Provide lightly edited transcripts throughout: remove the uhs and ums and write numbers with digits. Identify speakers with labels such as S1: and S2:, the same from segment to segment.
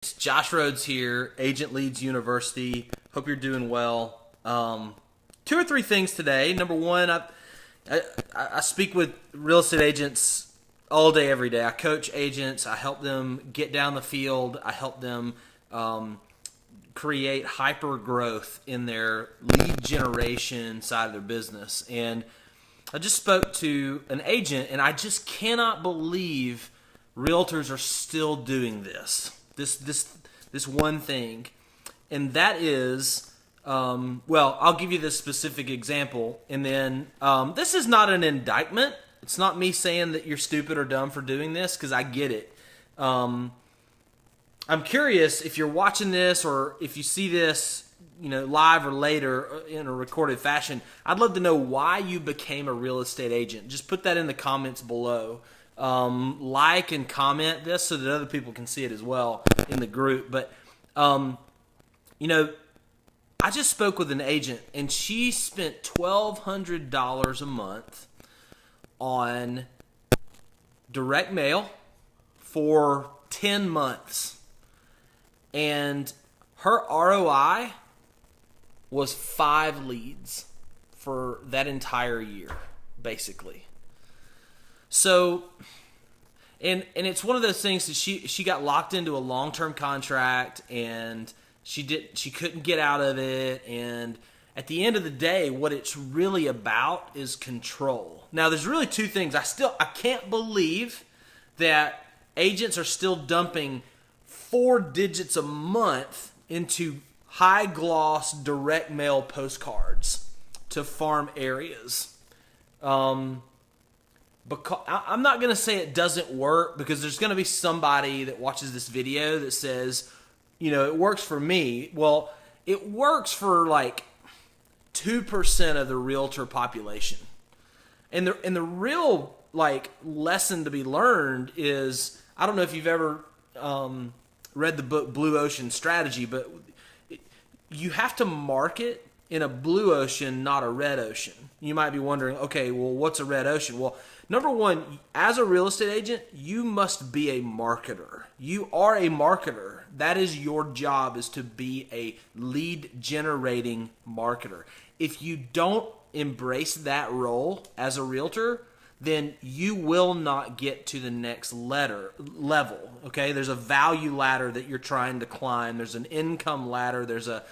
S1: It's Josh Rhodes here, Agent Leads University. Hope you're doing well. Two or three things today. Number one, I speak with real estate agents all day, every day. I coach agents. I help them get down the field. I help them create hyper growth in their lead generation side of their business. And I just spoke to an agent, and I just cannot believe realtors are still doing this. This one thing, and that is, I'll give you this specific example, and then this is not an indictment. It's not me saying that you're stupid or dumb for doing this, because I get it. I'm curious if you're watching this or if you see this, live or later in a recorded fashion. I'd love to know why you became a real estate agent. Just put that in the comments below. Like and comment this so that other people can see it as well in the group. But, I just spoke with an agent, and she spent $1,200 a month on direct mail for 10 months. And her ROI was 5 leads for that entire year, basically. So, and it's one of those things that she got locked into a long-term contract, and she couldn't get out of it. And at the end of the day, what it's really about is control. Now, there's really two things. I can't believe that agents are still dumping 4 digits a month into high gloss direct mail postcards to farm areas. Because I'm not going to say it doesn't work, because there's going to be somebody that watches this video that says, it works for me. Well, it works for like 2% of the realtor population. And the real lesson to be learned is, I don't know if you've ever read the book Blue Ocean Strategy, but you have to market in a blue ocean, not a red ocean. You might be wondering, okay, well, what's a red ocean? Well, number one, as a real estate agent, you must be a marketer. You are a marketer. That is your job, is to be a lead generating marketer. If you don't embrace that role as a realtor, then you will not get to the next level. Okay, there's a value ladder that you're trying to climb. There's an income ladder. There's a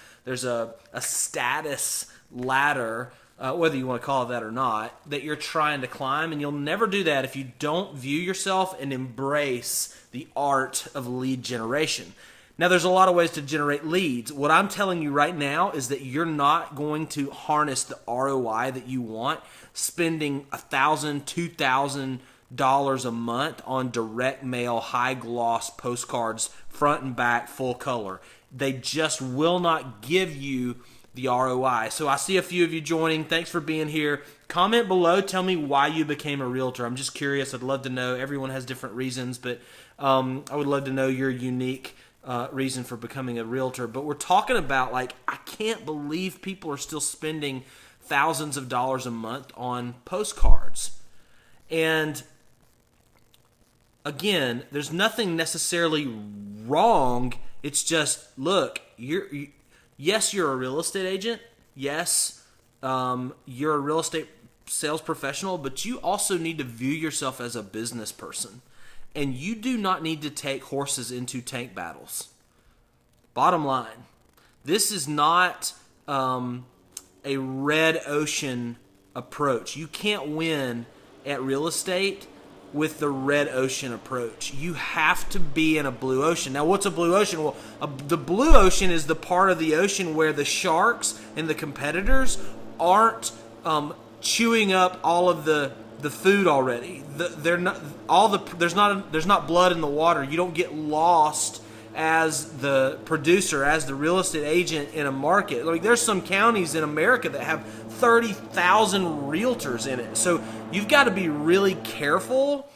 S1: status ladder, whether you want to call it that or not, that you're trying to climb, and you'll never do that if you don't view yourself and embrace the art of lead generation. Now, there's a lot of ways to generate leads. What I'm telling you right now is that you're not going to harness the ROI that you want spending $1,000, $2,000 a month on direct mail, high gloss postcards, front and back, full color. They just will not give you the ROI. So I see a few of you joining. Thanks for being here. Comment below. Tell me why you became a realtor. I'm just curious. I'd love to know. Everyone has different reasons, but I would love to know your unique reason for becoming a realtor. But we're talking about, I can't believe people are still spending thousands of dollars a month on postcards. And again, there's nothing necessarily wrong. It's just, look, yes, you're a real estate agent. Yes, you're a real estate sales professional, but you also need to view yourself as a business person. And you do not need to take horses into tank battles. Bottom line, this is not a red ocean approach. You can't win at real estate with the red ocean approach. You have to be in a blue ocean. Now, what's a blue ocean? Well, the blue ocean is the part of the ocean where the sharks and the competitors aren't chewing up all of the food already. There's not blood in the water. You don't get lost as the producer, as the real estate agent in a market. There's some counties in America that have 30,000 realtors in it. So you've got to be really careful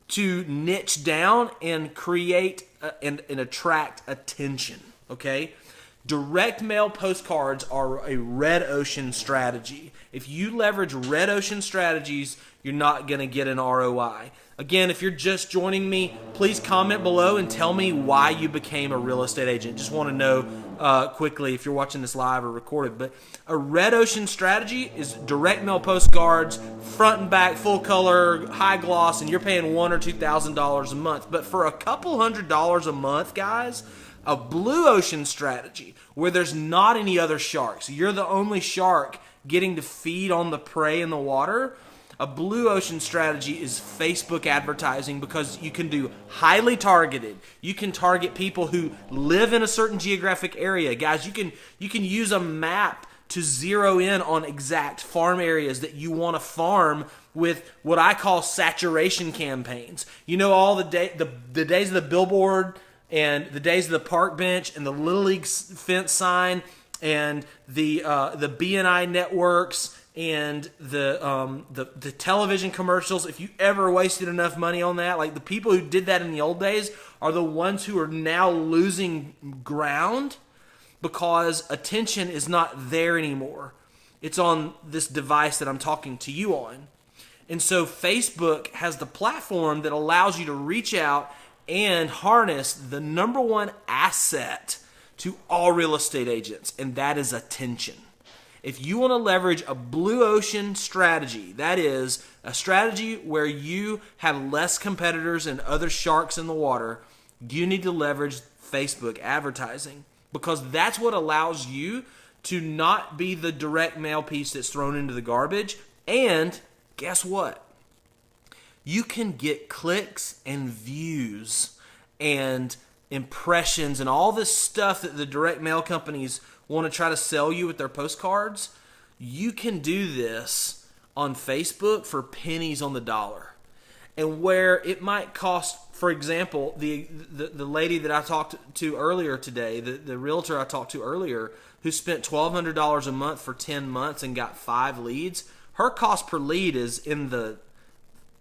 S1: to niche down and create and attract attention. Okay? Direct mail postcards are a red ocean strategy. If you leverage red ocean strategies, you're not going to get an ROI. Again, if you're just joining me, please comment below and tell me why you became a real estate agent. Just want to know quickly if you're watching this live or recorded. But a red ocean strategy is direct mail postcards, front and back, full color, high gloss, and you're paying $1,000 or $2,000 a month. But for a couple $100s a month, guys, a blue ocean strategy where there's not any other sharks, you're the only shark getting to feed on the prey in the water. A blue ocean strategy is Facebook advertising, because you can do highly targeted. You can target people who live in a certain geographic area. Guys, you can use a map to zero in on exact farm areas that you want to farm with what I call saturation campaigns. You know, all the days of the billboard and the days of the park bench and the Little League fence sign and the BNI networks and the television commercials. If you ever wasted enough money on that, like the people who did that in the old days are the ones who are now losing ground because attention is not there anymore. It's on this device that I'm talking to you on. And so Facebook has the platform that allows you to reach out and harness the number one asset to all real estate agents, and that is attention. If you want to leverage a blue ocean strategy, that is a strategy where you have less competitors and other sharks in the water, you need to leverage Facebook advertising, because that's what allows you to not be the direct mail piece that's thrown into the garbage. And guess what? You can get clicks and views and impressions and all this stuff that the direct mail companies want to try to sell you with their postcards. You can do this on Facebook for pennies on the dollar. And where it might cost, for example, the lady that I talked to earlier today, the realtor I talked to earlier, who spent $1,200 a month for 10 months and got 5 leads, her cost per lead is in the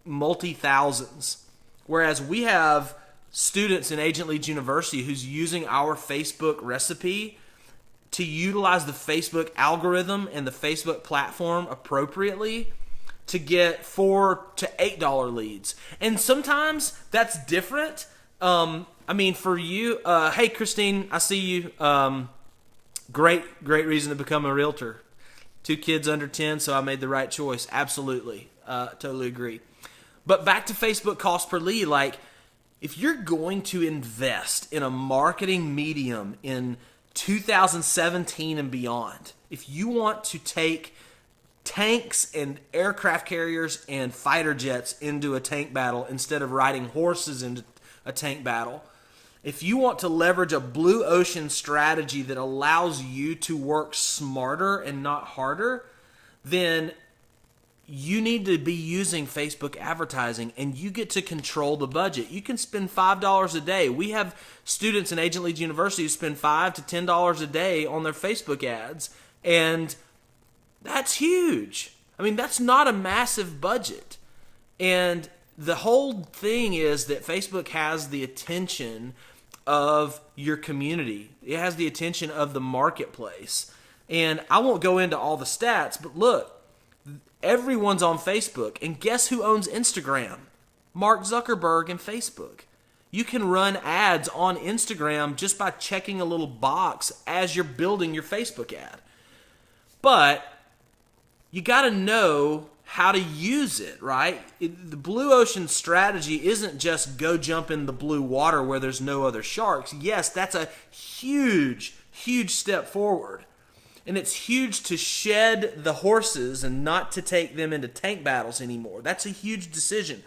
S1: multi-thousands. Whereas we have students in Agent Leads University who's using our Facebook recipe to utilize the Facebook algorithm and the Facebook platform appropriately to get $4 to $8 leads. And sometimes that's different. I mean, for you, hey, Christine, I see you. Great reason to become a realtor. 2 kids under 10, so I made the right choice. Absolutely. Totally agree. But back to Facebook cost per lead, like, if you're going to invest in a marketing medium in 2017 and beyond, if you want to take tanks and aircraft carriers and fighter jets into a tank battle instead of riding horses into a tank battle, if you want to leverage a blue ocean strategy that allows you to work smarter and not harder, then you need to be using Facebook advertising, and you get to control the budget. You can spend $5 a day. We have students in Agent Leads University who spend $5 to $10 a day on their Facebook ads, and that's huge. I mean, that's not a massive budget. And the whole thing is that Facebook has the attention of your community. It has the attention of the marketplace. And I won't go into all the stats, but look, everyone's on Facebook. And guess who owns Instagram? Mark Zuckerberg and Facebook. You can run ads on Instagram just by checking a little box as you're building your Facebook ad. But you got to know how to use it, right? The blue ocean strategy isn't just go jump in the blue water where there's no other sharks. Yes, that's a huge, huge step forward. And it's huge to shed the horses and not to take them into tank battles anymore. That's a huge decision.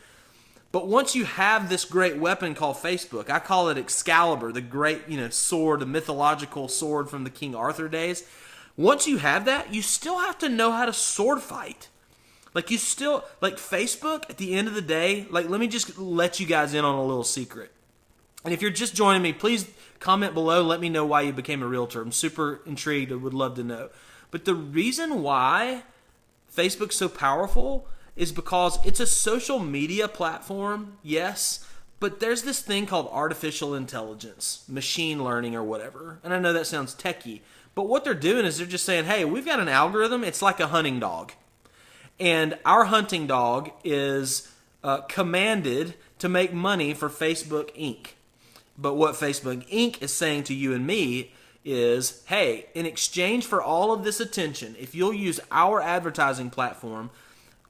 S1: But once you have this great weapon called Facebook, I call it Excalibur, the great, sword, the mythological sword from the King Arthur days. Once you have that, you still have to know how to sword fight. Like Facebook, at the end of the day, let me just let you guys in on a little secret. And if you're just joining me, please comment below. Let me know why you became a realtor. I'm super intrigued. I would love to know. But the reason why Facebook's so powerful is because it's a social media platform, yes, but there's this thing called artificial intelligence, machine learning or whatever. And I know that sounds techie, but what they're doing is they're just saying, hey, we've got an algorithm. It's like a hunting dog. And our hunting dog is commanded to make money for Facebook Inc. But what Facebook Inc. is saying to you and me is, hey, in exchange for all of this attention, if you'll use our advertising platform,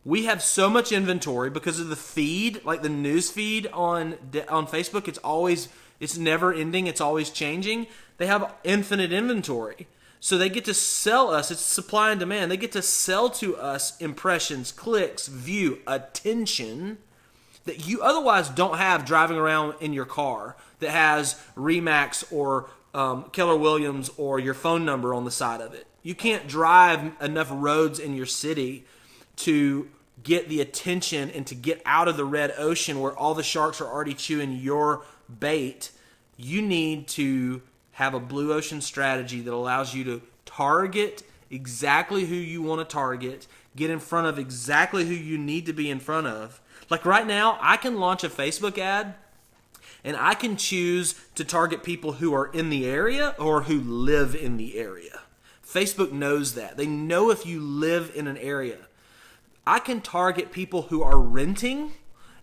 S1: we have so much inventory because of the feed, like the news feed on Facebook. It's never ending. It's always changing. They have infinite inventory. So they get to sell us, it's supply and demand. They get to sell to us impressions, clicks, view, attention that you otherwise don't have driving around in your car that has Remax or Keller Williams or your phone number on the side of it. You can't drive enough roads in your city to get the attention and to get out of the red ocean where all the sharks are already chewing your bait. You need to have a blue ocean strategy that allows you to target exactly who you want to target, get in front of exactly who you need to be in front of. Like right now, I can launch a Facebook ad and I can choose to target people who are in the area or who live in the area. Facebook knows that. They know if you live in an area. I can target people who are renting,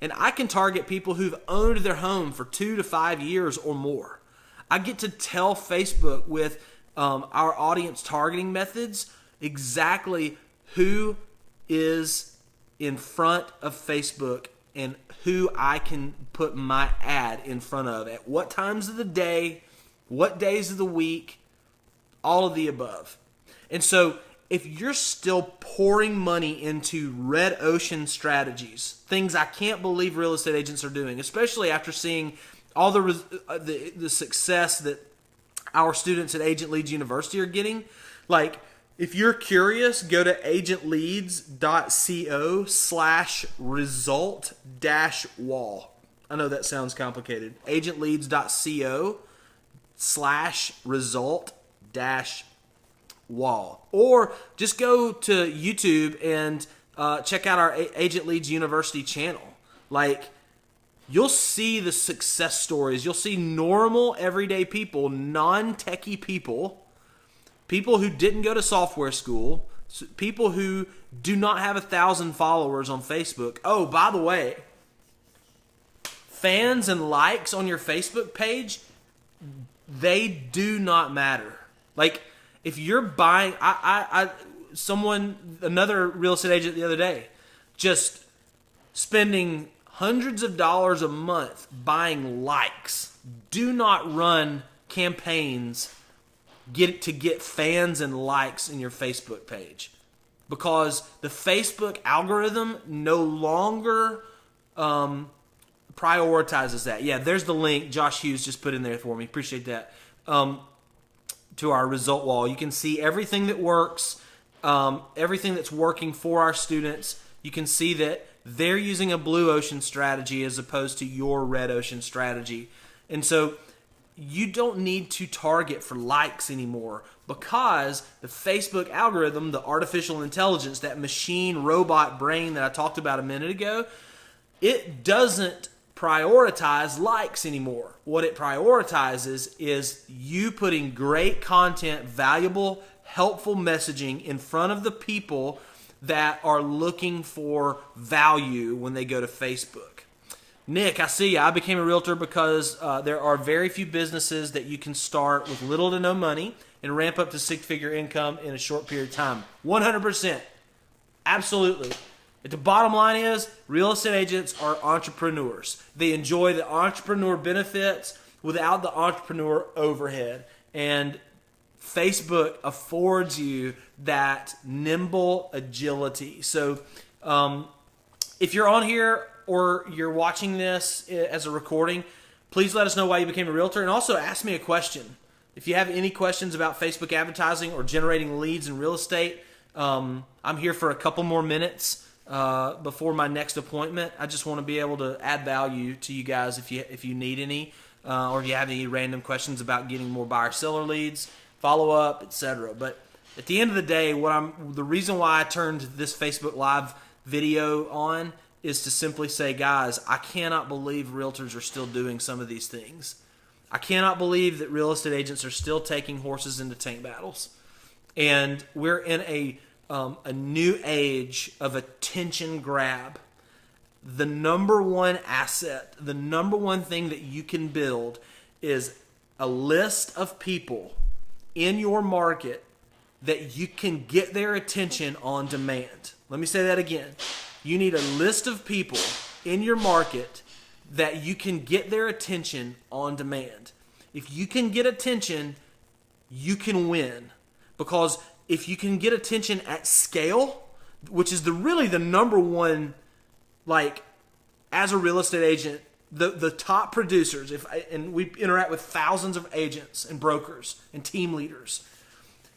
S1: and I can target people who've owned their home for 2 to 5 years or more. I get to tell Facebook with our audience targeting methods exactly who is in front of Facebook and who I can put my ad in front of at what times of the day, what days of the week, all of the above. And so if you're still pouring money into red ocean strategies, things I can't believe real estate agents are doing, especially after seeing all the success that our students at Agent Leads University are getting. Like, if you're curious, go to agentleads.co/result-wall. I know that sounds complicated. agentleads.co/result-wall. Or just go to YouTube and check out our Agent Leads University channel. Like, you'll see the success stories. You'll see normal, everyday people, non-techie people, people who didn't go to software school, people who do not have 1,000 followers on Facebook. Oh, by the way, fans and likes on your Facebook page, they do not matter. Like, if you're buying, another real estate agent the other day, just spending hundreds of dollars a month buying likes. Do not run campaigns to get fans and likes in your Facebook page, because the Facebook algorithm no longer prioritizes that. Yeah, there's the link Josh Hughes just put in there for me. Appreciate that. To our result wall. You can see everything that works, everything that's working for our students. You can see that they're using a blue ocean strategy as opposed to your red ocean strategy. And so you don't need to target for likes anymore, because the Facebook algorithm, the artificial intelligence, that machine robot brain that I talked about a minute ago, it doesn't prioritize likes anymore. What it prioritizes is you putting great content, valuable, helpful messaging in front of the people that are looking for value when they go to Facebook. Nick, I see you. I became a realtor because there are very few businesses that you can start with little to no money and ramp up to six-figure income in a short period of time. 100%. Absolutely. But the bottom line is, real estate agents are entrepreneurs. They enjoy the entrepreneur benefits without the entrepreneur overhead. And Facebook affords you that nimble agility. So if you're on here or you're watching this as a recording, please let us know why you became a realtor, and also ask me a question. If you have any questions about Facebook advertising or generating leads in real estate, I'm here for a couple more minutes before my next appointment. I just want to be able to add value to you guys if you need any, or if you have any random questions about getting more buyer-seller leads, follow-up, etc. But at the end of the day, the reason why I turned this Facebook Live video on is to simply say, guys, I cannot believe realtors are still doing some of these things. I cannot believe that real estate agents are still taking horses into tank battles. And we're in a a new age of attention grab, the number one asset, the number one thing that you can build is a list of people in your market that you can get their attention on demand. Let me say that again. You need a list of people in your market that you can get their attention on demand. If you can get attention, you can win. Because if you can get attention at scale, which is really the number one, like, as a real estate agent, the top producers, and we interact with thousands of agents and brokers and team leaders,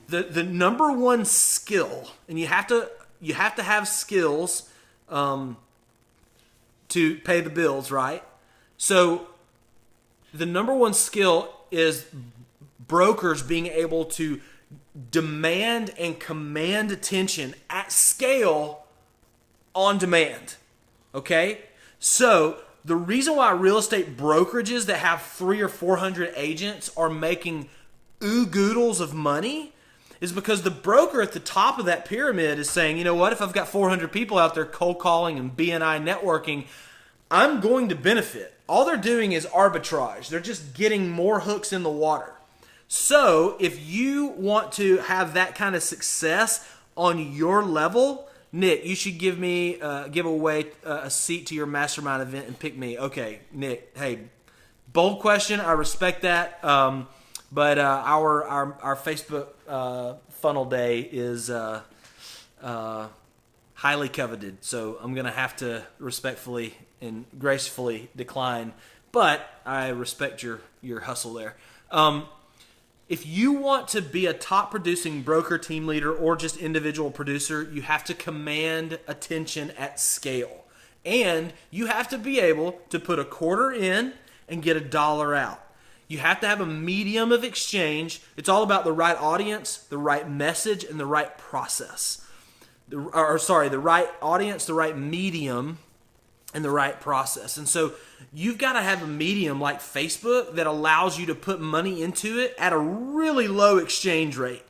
S1: the number one skill, and you have to have skills to pay the bills, right? So the number one skill is brokers being able to demand and command attention at scale on demand. Okay? So the reason why real estate brokerages that have 300 or 400 agents are making oodles of money is because the broker at the top of that pyramid is saying, you know what, if I've got 400 people out there cold calling and BNI networking, I'm going to benefit. All they're doing is arbitrage. They're just getting more hooks in the water. So if you want to have that kind of success on your level, Nick, you should give away a seat to your mastermind event and pick me. Okay, Nick, hey, bold question. I respect that. But our Facebook funnel day is highly coveted, so I'm going to have to respectfully and gracefully decline. But I respect your hustle there. If you want to be a top producing broker, team leader, or just individual producer, you have to command attention at scale. And you have to be able to put a quarter in and get $1 out. You have to have a medium of exchange. It's all about the right audience, the right message, and the right process. The right audience, the right medium, and the right process. And so you've got to have a medium like Facebook that allows you to put money into it at a really low exchange rate.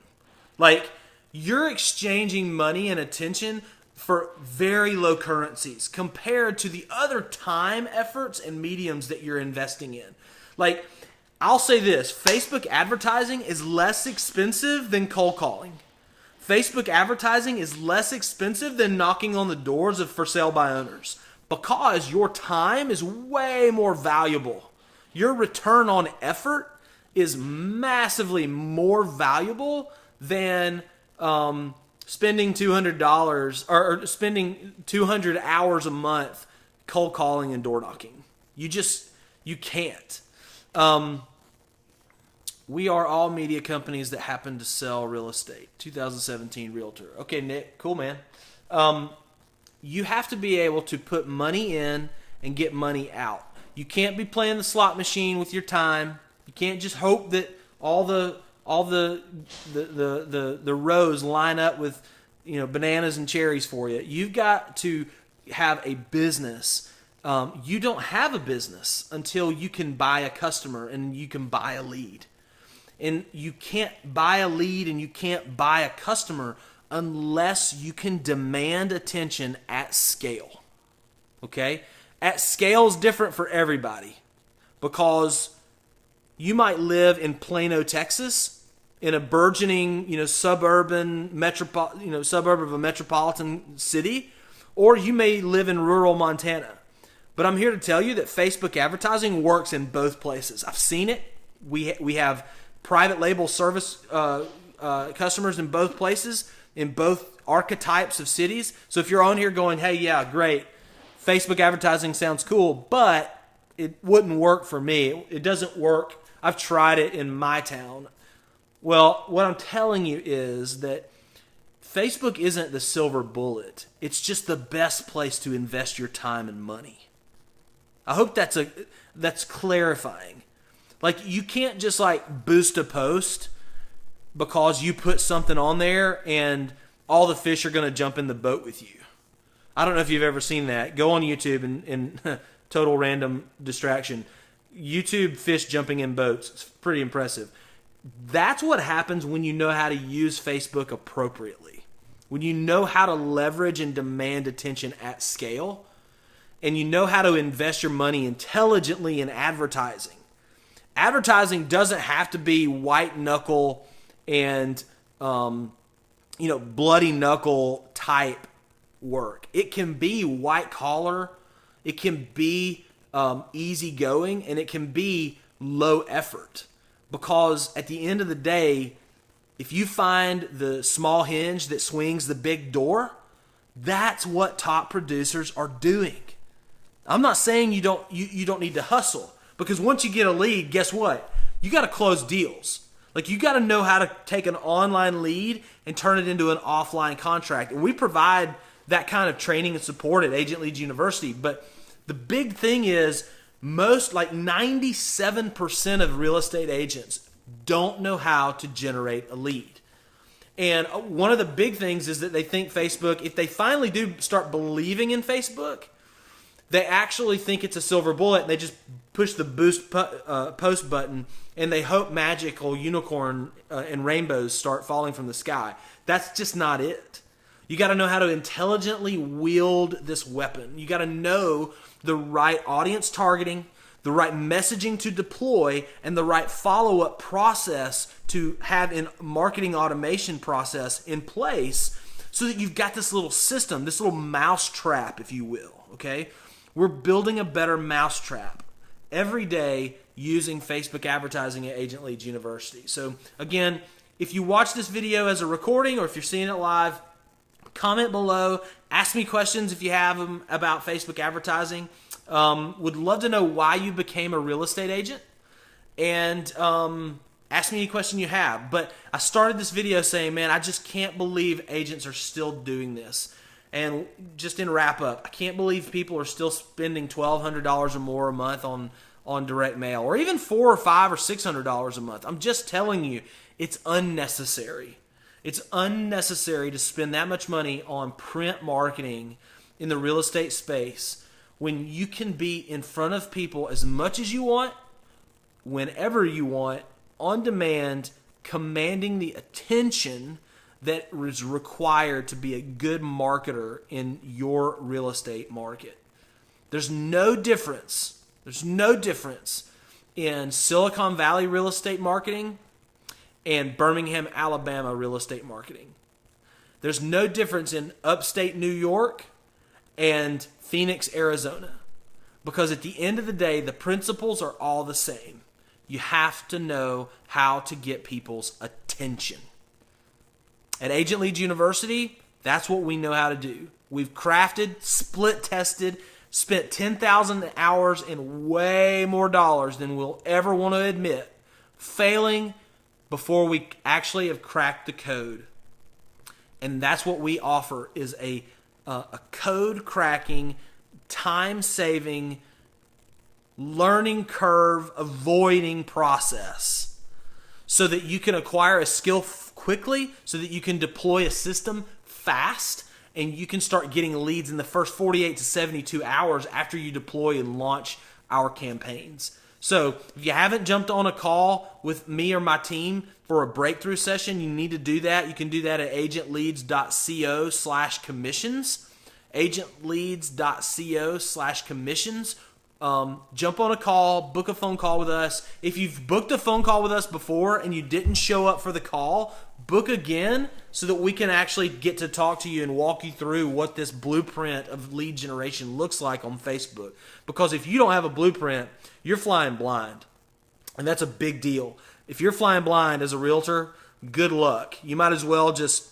S1: Like, you're exchanging money and attention for very low currencies compared to the other time, efforts, and mediums that you're investing in. Like, I'll say this, Facebook advertising is less expensive than cold calling. Facebook advertising is less expensive than knocking on the doors of for sale by owners because your time is way more valuable. Your return on effort is massively more valuable than spending $200 or spending 200 hours a month cold calling and door knocking. You can't. We are all media companies that happen to sell real estate. 2017 Realtor. Okay, Nick, cool, man. You have to be able to put money in and get money out. You can't be playing the slot machine with your time. You can't just hope that all the rows line up with, bananas and cherries for you. You've got to have a business. You don't have a business until you can buy a customer and you can buy a lead. And you can't buy a lead and you can't buy a customer unless you can demand attention at scale. Okay? At scale is different for everybody because you might live in Plano, Texas, in a burgeoning, suburb of a metropolitan city, or you may live in rural Montana. But I'm here to tell you that Facebook advertising works in both places. I've seen it. We have private label service customers in both places, in both archetypes of cities. So if you're on here going, hey, yeah, great, Facebook advertising sounds cool, but it wouldn't work for me. It doesn't work. I've tried it in my town. Well, what I'm telling you is that Facebook isn't the silver bullet. It's just the best place to invest your time and money. I hope that's clarifying. Like, you can't just boost a post because you put something on there and all the fish are going to jump in the boat with you. I don't know if you've ever seen that. Go on YouTube and total random distraction. YouTube fish jumping in boats. It's pretty impressive. That's what happens when you know how to use Facebook appropriately. when you know how to leverage and demand attention at scale, and you know how to invest your money intelligently in advertising. Advertising doesn't have to be white knuckle and bloody knuckle type work. It can be white collar, it can be easy going, and it can be low effort. Because at the end of the day, if you find the small hinge that swings the big door, that's what top producers are doing. I'm not saying you don't need to hustle, because once you get a lead, guess what? You got to close deals. Like, you got to know how to take an online lead and turn it into an offline contract. And we provide that kind of training and support at Agent Leads University. But the big thing is, most, like 97% of real estate agents don't know how to generate a lead. And one of the big things is that they think Facebook, if they finally do start believing in Facebook, they actually think it's a silver bullet, and they just push the boost post button, and they hope magical unicorn and rainbows start falling from the sky. That's just not it. You got to know how to intelligently wield this weapon. You got to know the right audience targeting, the right messaging to deploy, and the right follow-up process to have in marketing automation process in place, so that you've got this little system, this little mouse trap, if you will, okay? We're building a better mousetrap every day using Facebook advertising at Agent Leads University. So again, if you watch this video as a recording, or if you're seeing it live, comment below. Ask me questions if you have them about Facebook advertising. Would love to know why you became a real estate agent. And ask me any question you have. But I started this video saying, man, I just can't believe agents are still doing this. And just in wrap up, I can't believe people are still spending $1,200 or more a month on direct mail, or even $400 or $500 or $600 a month. I'm just telling you, it's unnecessary. It's unnecessary to spend that much money on print marketing in the real estate space when you can be in front of people as much as you want, whenever you want, on demand, commanding the attention that is required to be a good marketer in your real estate market. There's no difference. There's no difference in Silicon Valley real estate marketing and Birmingham, Alabama real estate marketing. There's no difference in upstate New York and Phoenix, Arizona. Because at the end of the day, the principles are all the same. You have to know how to get people's attention. At Agent Leads University, that's what we know how to do. We've crafted, split tested, spent 10,000 hours and way more dollars than we'll ever want to admit, failing before we actually have cracked the code. And that's what we offer, is a code cracking, time saving, learning curve avoiding process, so that you can acquire a skill quickly, so that you can deploy a system fast, and you can start getting leads in the first 48 to 72 hours after you deploy and launch our campaigns. So if you haven't jumped on a call with me or my team for a breakthrough session, you need to do that. You can do that at agentleads.co/commissions. agentleads.co/commissions. Jump on a call, book a phone call with us. If you've booked a phone call with us before and you didn't show up for the call, book again so that we can actually get to talk to you and walk you through what this blueprint of lead generation looks like on Facebook. Because if you don't have a blueprint, you're flying blind. And that's a big deal. If you're flying blind as a realtor, good luck. You might as well just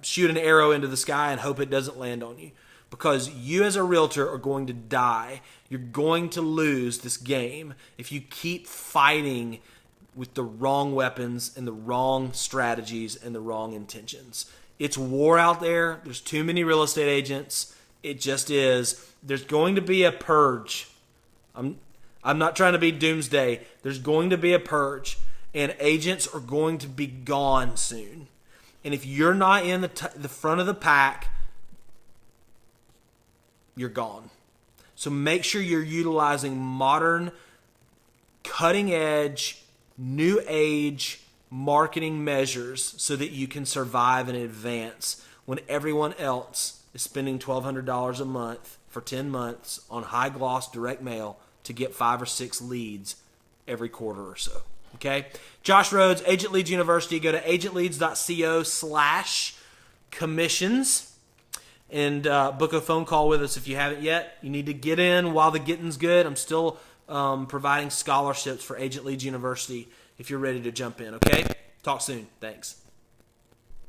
S1: shoot an arrow into the sky and hope it doesn't land on you. Because you as a realtor are going to die. You're going to lose this game if you keep fighting with the wrong weapons and the wrong strategies and the wrong intentions. It's war out there. There's too many real estate agents. It just is. There's going to be a purge. I'm not trying to be doomsday. There's going to be a purge, and agents are going to be gone soon. And if you're not in the front of the pack, you're gone. So make sure you're utilizing modern, cutting edge, new age marketing measures so that you can survive and advance when everyone else is spending $1,200 a month for 10 months on high gloss direct mail to get 5 or 6 leads every quarter or so. Okay? Josh Rhodes, Agent Leads University. Go to agentleads.co/commissions and book a phone call with us if you haven't yet. You need to get in while the getting's good. I'm still providing scholarships for Agent Leads University if you're ready to jump in. Okay? Talk soon. Thanks.